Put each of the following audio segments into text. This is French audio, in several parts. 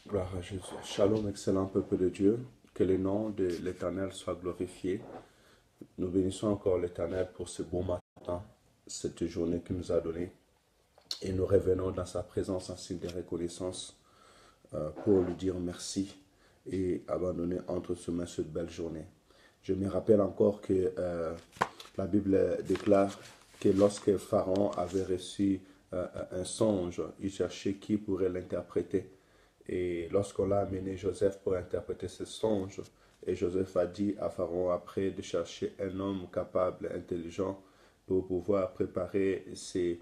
Gloire à Jésus. Shalom, excellent peuple de Dieu. Que le nom de l'Éternel soit glorifié. Nous bénissons encore l'Éternel pour ce beau matin, cette journée qu'il nous a donnée. Et nous revenons dans sa présence en signe de reconnaissance pour lui dire merci et abandonner entre ses mains cette belle journée. Je me rappelle encore que la Bible déclare que lorsque Pharaon avait reçu un songe, il cherchait qui pourrait l'interpréter. Et lorsqu'on l'a amené Joseph pour interpréter ce songe, et Joseph a dit à Pharaon après de chercher un homme capable, intelligent, pour pouvoir préparer ces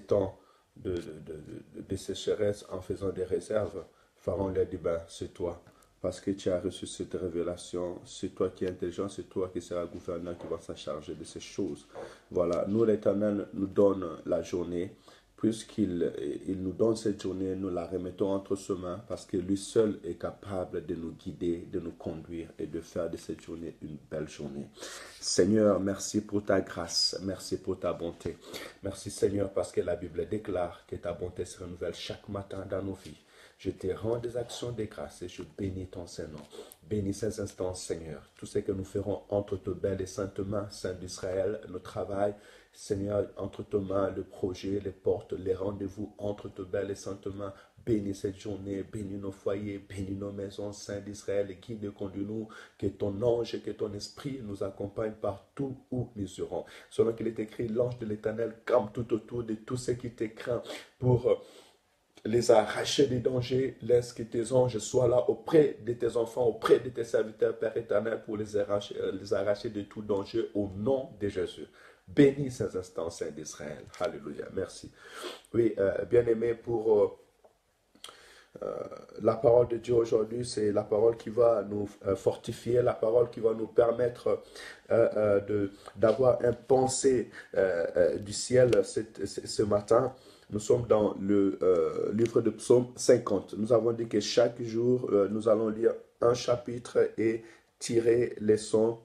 temps de sécheresse en faisant des réserves. Pharaon lui a dit, ben, c'est toi. Parce que tu as reçu cette révélation, c'est toi qui es intelligent, c'est toi qui seras gouverneur qui va s'en charger de ces choses. Voilà, nous, l'Éternel nous donne la journée. Puisqu'il nous donne cette journée, nous la remettons entre ses mains parce que lui seul est capable de nous guider, de nous conduire et de faire de cette journée une belle journée. Seigneur, merci pour ta grâce, merci pour ta bonté. Merci Seigneur parce que la Bible déclare que ta bonté se renouvelle chaque matin dans nos vies. Je te rends des actions de grâce et je bénis ton Saint-Nom. Bénis ces instants, Seigneur. Tout ce que nous ferons entre tes belles et saintes mains, Saint d'Israël, nos travail, Seigneur, entre tes mains, le projet, les portes, les rendez-vous, entre tes belles et saintes mains. Bénis cette journée, bénis nos foyers, bénis nos maisons, Saint d'Israël, guide et conduis-nous, que ton ange et que ton esprit nous accompagnent partout où nous irons. Selon qu'il est écrit, l'ange de l'Éternel campe tout autour de tous ceux qui te craignent pour les arracher des dangers. Laisse que tes anges soient là auprès de tes enfants, auprès de tes serviteurs, Père éternel, pour les arracher de tout danger au nom de Jésus. Bénis ces instants, Saint d'Israël. Alléluia. Merci. Oui, bien-aimé, pour la parole de Dieu aujourd'hui, c'est la parole qui va nous fortifier, la parole qui va nous permettre d'avoir un pensée du ciel ce matin. Nous sommes dans le livre de Psaume 50. Nous avons dit que chaque jour, nous allons lire un chapitre et tirer les sons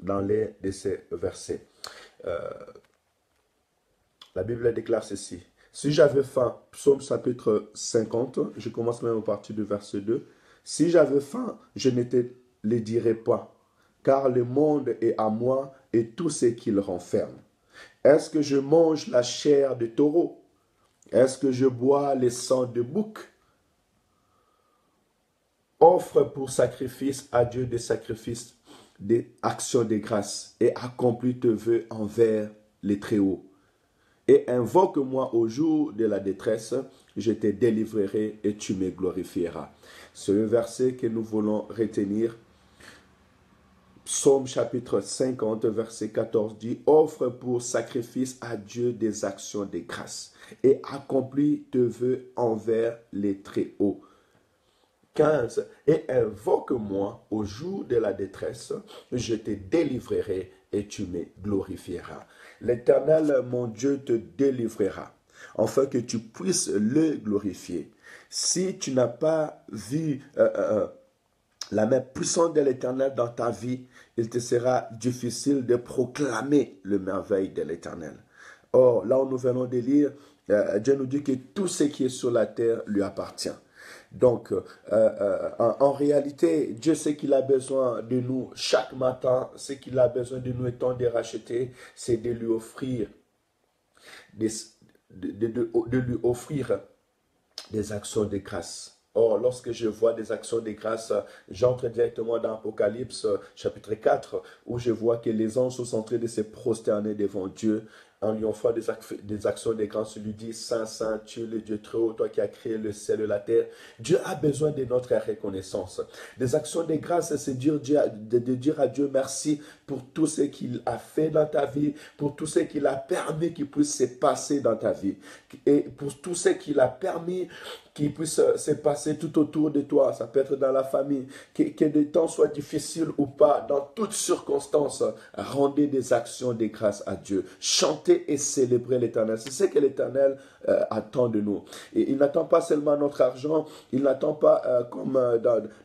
dans les de ces versets. La Bible déclare ceci. Si j'avais faim, Psaume chapitre 50, je commence même à partir du verset 2. Si j'avais faim, je ne te le dirais pas, car le monde est à moi et tout ce qu'il renferme. Est-ce que je mange la chair de taureau? Est-ce que je bois le sang de bouc? Offre pour sacrifice à Dieu des sacrifices, des actions de grâce et accomplis tes vœux envers les Très-Hauts. Et invoque-moi au jour de la détresse, je te délivrerai et tu me glorifieras. C'est un verset que nous voulons retenir. Psaume chapitre 50, verset 14 dit, offre pour sacrifice à Dieu des actions de grâce et accomplis tes vœux envers les Très-Hauts. 15. Et invoque-moi au jour de la détresse, je te délivrerai et tu me glorifieras. L'Éternel, mon Dieu, te délivrera, afin que tu puisses le glorifier. Si tu n'as pas vu la main puissante de l'Éternel dans ta vie, il te sera difficile de proclamer le merveille de l'Éternel. Or, là où nous venons de lire, Dieu nous dit que tout ce qui est sur la terre lui appartient. Donc, en réalité, Dieu sait qu'il a besoin de nous chaque matin. Ce qu'il a besoin de nous étant de racheter, c'est de lui offrir de lui offrir des actions de grâce. Or, lorsque je vois des actions de grâce, j'entre directement dans Apocalypse chapitre 4, où je vois que les anges sont en train de se prosterner devant Dieu, en lui offrant des actions de grâce. Il lui dit, Saint, Saint, tu es le Dieu très haut, toi qui as créé le ciel et la terre. Dieu a besoin de notre reconnaissance. Des actions de grâce, c'est de dire à Dieu merci pour tout ce qu'il a fait dans ta vie, pour tout ce qu'il a permis qu'il puisse se passer dans ta vie, et pour tout ce qu'il a permis qui puisse se passer tout autour de toi. Ça peut être dans la famille, que le temps soit difficile ou pas, dans toutes circonstances, rendez des actions de grâce à Dieu. Chantez et célébrez l'Éternel. C'est ce que l'Éternel attend de nous. Et il n'attend pas seulement notre argent, il n'attend pas comme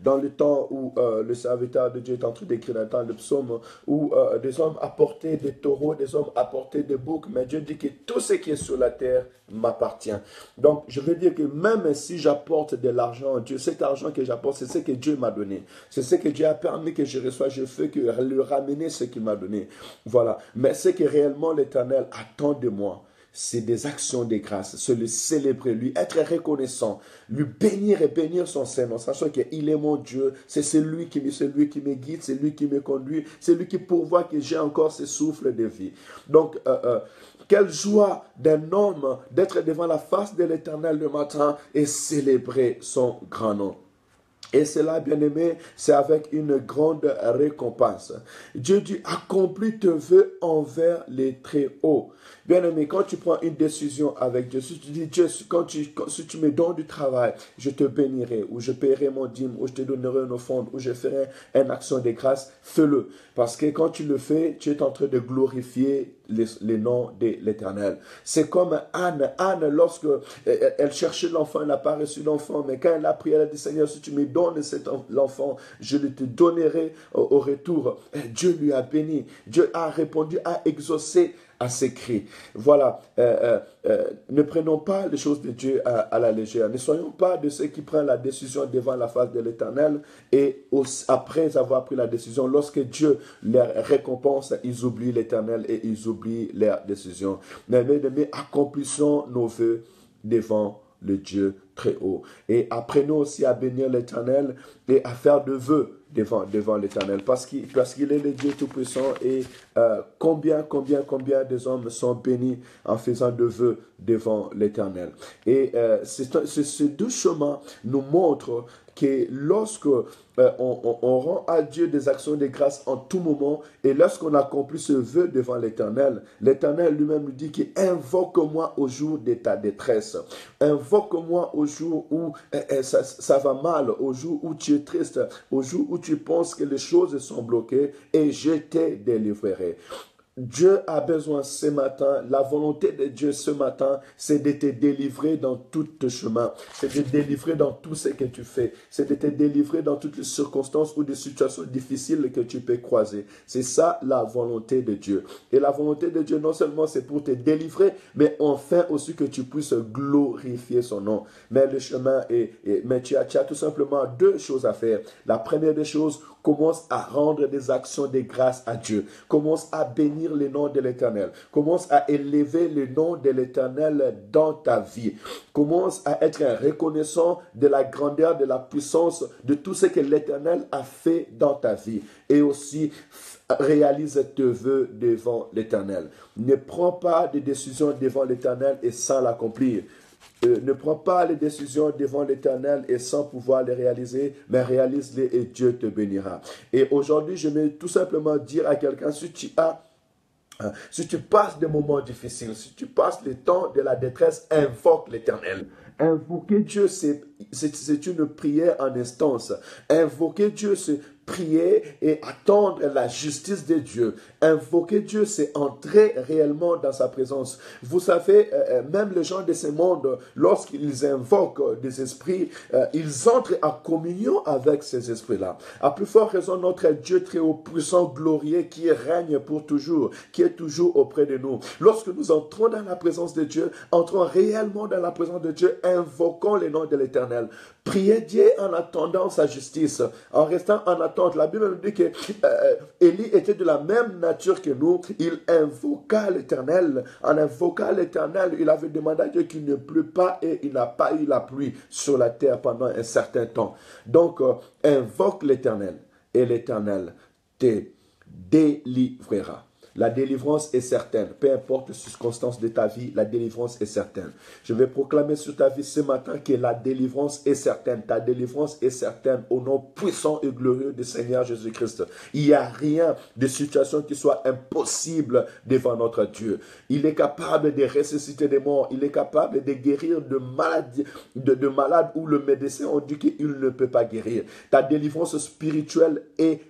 dans le temps où le serviteur de Dieu est en train d'écrire dans le psaume, où des hommes apportaient des taureaux, des hommes apportaient des boucs, mais Dieu dit que tout ce qui est sur la terre m'appartient. Donc, je veux dire que même si j'apporte de l'argent à Dieu, cet argent que j'apporte, c'est ce que Dieu m'a donné. C'est ce que Dieu a permis que je reçois. Je fais que lui ramener ce qu'il m'a donné. Voilà. Mais ce que réellement l'Éternel attend de moi, c'est des actions de grâce, se le célébrer, lui être reconnaissant, lui bénir et bénir son Seigneur, sachant qu'il est mon Dieu, c'est lui qui me guide, c'est lui qui me conduit, c'est lui qui pourvoit que j'ai encore ce souffle de vie. Donc, quelle joie d'un homme d'être devant la face de l'Éternel le matin et célébrer son grand nom. Et cela, bien-aimé, c'est avec une grande récompense. Dieu dit, accomplis tes vœux envers les très hauts. Bien-aimé, quand tu prends une décision avec Dieu, si tu dis, Dieu, si tu me donnes du travail, je te bénirai, ou je paierai mon dîme, ou je te donnerai une offrande, ou je ferai une action de grâce, fais-le. Parce que quand tu le fais, tu es en train de glorifier les noms de l'Éternel. C'est comme Anne. Anne, lorsque elle cherchait l'enfant, elle n'a pas reçu l'enfant, mais quand elle a prié, elle a dit, Seigneur, si tu me donnes l'enfant, je le te donnerai au retour. Et Dieu lui a béni. Dieu a répondu, a exaucé à ses cris. Voilà, ne prenons pas les choses de Dieu à la légère. Ne soyons pas de ceux qui prennent la décision devant la face de l'Éternel et après avoir pris la décision, lorsque Dieu les récompense, ils oublient l'Éternel et ils oublient leur décision. Mais accomplissons nos vœux devant le Dieu très haut. Et apprenons aussi à bénir l'Éternel et à faire de vœux devant l'Éternel, parce qu'il est le Dieu Tout-Puissant. Et combien des hommes sont bénis en faisant de vœux devant l'Éternel. Et ces deux chemins nous montrent que lorsque on rend à Dieu des actions de grâce en tout moment, et lorsqu'on accomplit ce vœu devant l'Éternel, l'Éternel lui-même nous dit qu'invoque-moi au jour de ta détresse. Invoque-moi au jour où ça va mal, au jour où tu es triste, au jour où tu penses que les choses sont bloquées, et je te délivrerai. Dieu a besoin ce matin, la volonté de Dieu ce matin, c'est de te délivrer dans tout tes chemins, c'est de te délivrer dans tout ce que tu fais, c'est de te délivrer dans toutes les circonstances ou des situations difficiles que tu peux croiser. C'est ça la volonté de Dieu. Et la volonté de Dieu, non seulement c'est pour te délivrer, mais enfin aussi que tu puisses glorifier son nom. Mais le chemin mais tu as tout simplement deux choses à faire. La première des choses, commence à rendre des actions de grâce à Dieu. Commence à bénir le nom de l'Éternel. Commence à élever le nom de l'Éternel dans ta vie. Commence à être reconnaissant de la grandeur, de la puissance, de tout ce que l'Éternel a fait dans ta vie. Et aussi, réalise tes vœux devant l'Éternel. Ne prends pas de décisions devant l'Éternel et sans l'accomplir. Ne prends pas les décisions devant l'Éternel et sans pouvoir les réaliser, mais réalise-les et Dieu te bénira. Et aujourd'hui, je vais tout simplement dire à quelqu'un, si tu passes des moments difficiles, si tu passes les temps de la détresse, invoque l'Éternel. Invoquer Dieu, c'est une prière en instance. Invoquer Dieu, c'est prier et attendre la justice de Dieu. Invoquer Dieu, c'est entrer réellement dans sa présence. Vous savez, même les gens de ce monde, lorsqu'ils invoquent des esprits, ils entrent en communion avec ces esprits-là. À plus forte raison, notre Dieu très haut, puissant, glorieux, qui règne pour toujours, qui est toujours auprès de nous. Lorsque nous entrons dans la présence de Dieu, entrons réellement dans la présence de Dieu, invoquons le nom de l'Éternel. Priez Dieu en attendant sa justice, en restant en attente. La Bible nous dit que Élie était de la même nature que nous. Il invoqua l'Éternel. En invoquant l'Éternel, il avait demandé à Dieu qu'il ne pleut pas et il n'a pas eu la pluie sur la terre pendant un certain temps. Donc, invoque l'Éternel et l'Éternel te délivrera. La délivrance est certaine. Peu importe les circonstances de ta vie, la délivrance est certaine. Je vais proclamer sur ta vie ce matin que la délivrance est certaine. Ta délivrance est certaine au nom puissant et glorieux du Seigneur Jésus-Christ. Il n'y a rien de situation qui soit impossible devant notre Dieu. Il est capable de ressusciter des morts. Il est capable de guérir de maladies, de malades où le médecin a dit qu'il ne peut pas guérir. Ta délivrance spirituelle est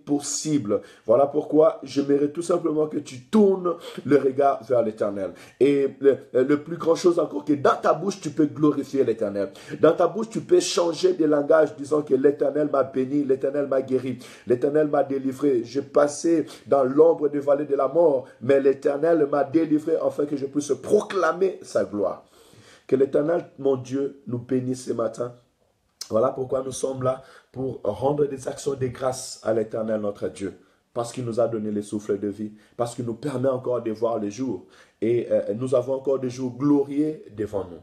possible. Voilà pourquoi j'aimerais tout simplement que tu tournes le regard vers l'Éternel. Et le plus grand chose encore, que dans ta bouche, tu peux glorifier l'Éternel. Dans ta bouche, tu peux changer de langage, disant que l'Éternel m'a béni, l'Éternel m'a guéri, l'Éternel m'a délivré. J'ai passé dans l'ombre des vallées de la mort, mais l'Éternel m'a délivré afin que je puisse proclamer sa gloire. Que l'Éternel, mon Dieu, nous bénisse ce matin. Voilà pourquoi nous sommes là, pour rendre des actions de grâce à l'Éternel, notre Dieu. Parce qu'il nous a donné le souffle de vie, parce qu'il nous permet encore de voir le jour. Et nous avons encore des jours glorieux devant nous.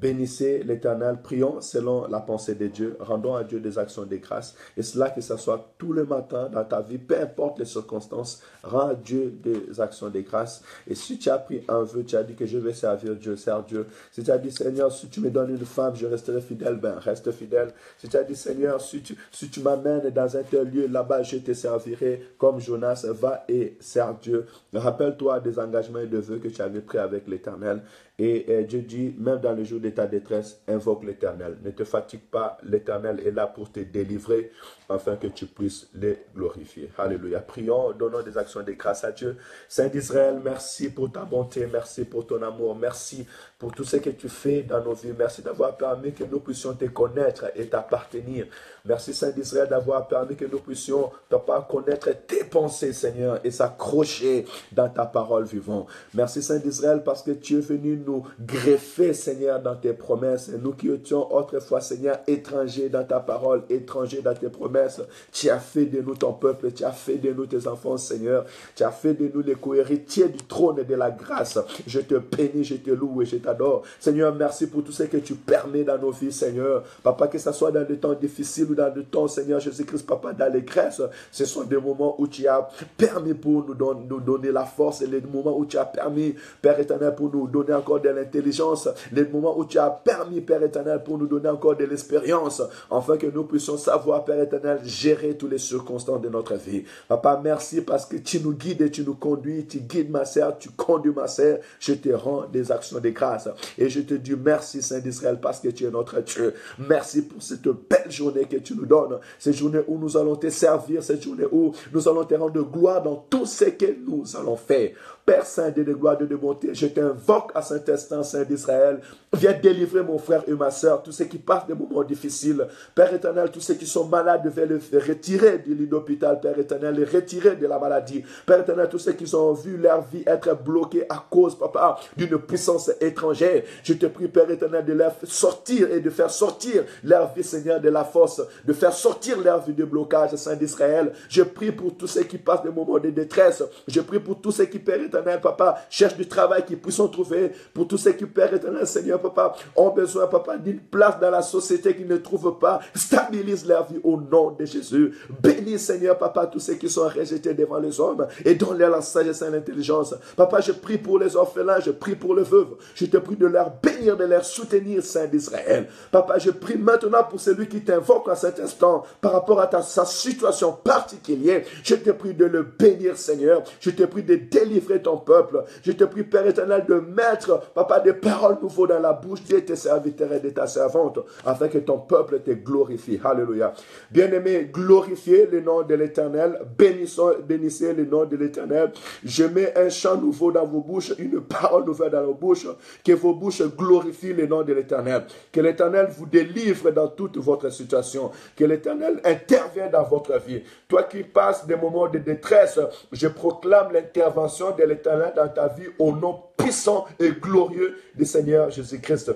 Bénissez l'Éternel, prions selon la pensée de Dieu, rendons à Dieu des actions de grâce. Et cela, que ce soit tout le matin dans ta vie, peu importe les circonstances, rends à Dieu des actions de grâce. Et si tu as pris un vœu, tu as dit que je vais servir Dieu, sers Dieu. Si tu as dit, Seigneur, si tu me donnes une femme, je resterai fidèle, ben reste fidèle. Si tu as dit, Seigneur, si tu m'amènes dans un tel lieu, là-bas je te servirai comme Jonas, va et sers Dieu. Rappelle-toi des engagements et de vœux que tu avais pris avec l'Éternel. Et Dieu dit, même dans le jour de ta détresse, invoque l'Éternel. Ne te fatigue pas, l'Éternel est là pour te délivrer, afin que tu puisses les glorifier. Alléluia. Prions, donnons des actions de grâce à Dieu. Saint d'Israël, merci pour ta bonté, merci pour ton amour, merci pour tout ce que tu fais dans nos vies. Merci d'avoir permis que nous puissions te connaître et t'appartenir. Merci Saint d'Israël d'avoir permis que nous puissions, papa, connaître tes pensées, Seigneur, et s'accrocher dans ta parole vivante. Merci Saint d'Israël parce que tu es venu nous greffer, Seigneur, dans tes promesses. Et nous qui étions autrefois, Seigneur, étrangers dans ta parole, étrangers dans tes promesses, tu as fait de nous ton peuple, tu as fait de nous tes enfants, Seigneur. Tu as fait de nous les co-héritiers du trône et de la grâce. Je te bénis, je te loue et je t'adore. Seigneur, merci pour tout ce que tu permets dans nos vies, Seigneur. Papa, que ce soit dans des temps difficiles ou dans des temps, Seigneur Jésus-Christ, Papa, d'allégresse, ce sont des moments où tu as permis pour nous donner la force, et les moments où tu as permis, Père éternel, pour nous donner encore de l'intelligence, les moments où tu as permis, Père éternel, pour nous donner encore de l'expérience, afin que nous puissions savoir, Père éternel, gérer toutes les circonstances de notre vie. Papa, merci parce que tu nous guides et tu nous conduis, tu guides ma sœur, tu conduis ma sœur. Je te rends des actions de grâce et je te dis merci, Saint d'Israël, parce que tu es notre Dieu. Merci pour cette belle journée que tu nous donnes, cette journée où nous allons te servir, cette journée où nous allons te rendre gloire dans tout ce que nous allons faire. Père Saint, Dieu de gloire, Dieu de bonté, je t'invoque à Saint-Instant, Saint d'Israël. Viens délivrer mon frère et ma soeur, tous ceux qui passent des moments difficiles. Père éternel, tous ceux qui sont malades, viens les retirer du lit d'hôpital, Père éternel, les retirer de la maladie. Père éternel, tous ceux qui ont vu leur vie être bloquée à cause, papa, d'une puissance étrangère. Je te prie, Père éternel, de leur sortir et de faire sortir leur vie, Seigneur, de la force, de faire sortir leur vie de blocage, Saint d'Israël. Je prie pour tous ceux qui passent des moments de détresse. Je prie pour tous ceux qui, Père éternel, papa, cherchent du travail, qui puissent en trouver. Pour tous ceux qui, Père éternel, Seigneur, papa, ont besoin, papa, d'une place dans la société qu'ils ne trouvent pas. Stabilise leur vie au nom de Jésus. Bénis, Seigneur, papa, tous ceux qui sont rejetés devant les hommes et donne-leur la sagesse et l'intelligence. Papa, je prie pour les orphelins, je prie pour les veuves. Je te prie de leur bénir, de leur soutenir, Saint d'Israël. Papa, je prie maintenant pour celui qui t'invoque à cet instant par rapport à sa situation particulière. Je te prie de le bénir, Seigneur. Je te prie de délivrer ton peuple. Je te prie, Père éternel, de mettre, papa, des paroles nouvelles dans la bouche de tes serviteurs et de ta servante, afin que ton peuple te glorifie. Alléluia. Bien-aimés, glorifiez le nom de l'Éternel. Bénissez le nom de l'Éternel. Je mets un chant nouveau dans vos bouches, une parole nouvelle dans vos bouches. Que vos bouches glorifient le nom de l'Éternel. Que l'Éternel vous délivre dans toute votre situation. Que l'Éternel intervienne dans votre vie. Toi qui passes des moments de détresse, je proclame l'intervention de l'Éternel dans ta vie au nom puissant et glorieux du Seigneur Jésus-Christ.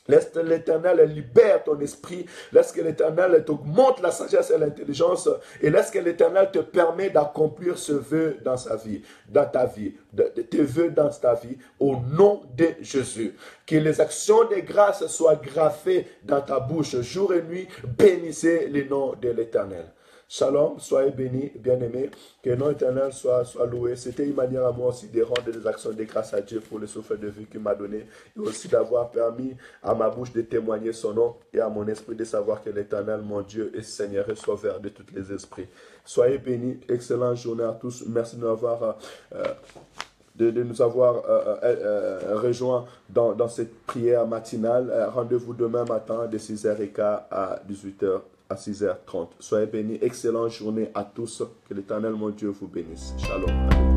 Laisse l'Éternel libère ton esprit. Laisse que l'Éternel t'augmente la sagesse et l'intelligence. Et laisse que l'Éternel te permet d'accomplir ce vœu dans sa vie, dans ta vie, tes vœux dans ta vie, au nom de Jésus. Que les actions de grâce soient gravées dans ta bouche jour et nuit. Bénissez le nom de l'Éternel. Shalom, soyez bénis, bien-aimés, que le nom éternel soit loué. C'était une manière à moi aussi de rendre des actions de grâce à Dieu pour le souffle de vie qu'il m'a donné et aussi d'avoir permis à ma bouche de témoigner son nom et à mon esprit de savoir que l'éternel, mon Dieu et Seigneur, est sauveur de tous les esprits. Soyez bénis, excellente journée à tous. Merci de nous avoir rejoints dans cette prière matinale. Rendez-vous demain matin de 6h15 à 18h. À 6h30. Soyez bénis. Excellente journée à tous. Que l'Éternel, mon Dieu, vous bénisse. Shalom.